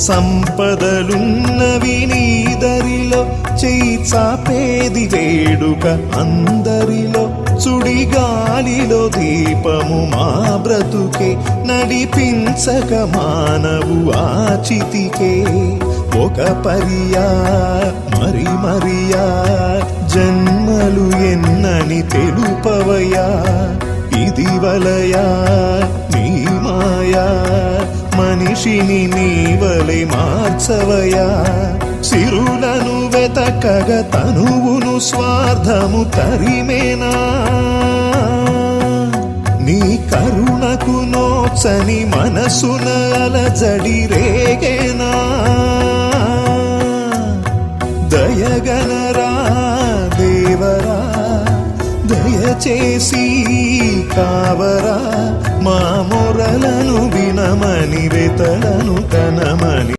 సంపదలున్నవి నీదరిలో చేయి చాపేది వేడుక అందరిలో సుడిగాలిలో దీపము మా బ్రతుకే నడిపించక మానవు ఆచితికే ఒక మరియా మరి మరియా జన్మలు ఎన్నని తెలుపవయా ఇది వలయా నీ మాయా మనిషిని నీవలె మార్చవయా సిరులను వెతకగ తనువును స్వార్థము తరిమేనా నీ కరుణకు నోచని మనసున అలజడి రేగేనా దయగనరా దేవరా దయచేసి కావరా మా మొరలను వినమని వెతలను కనమని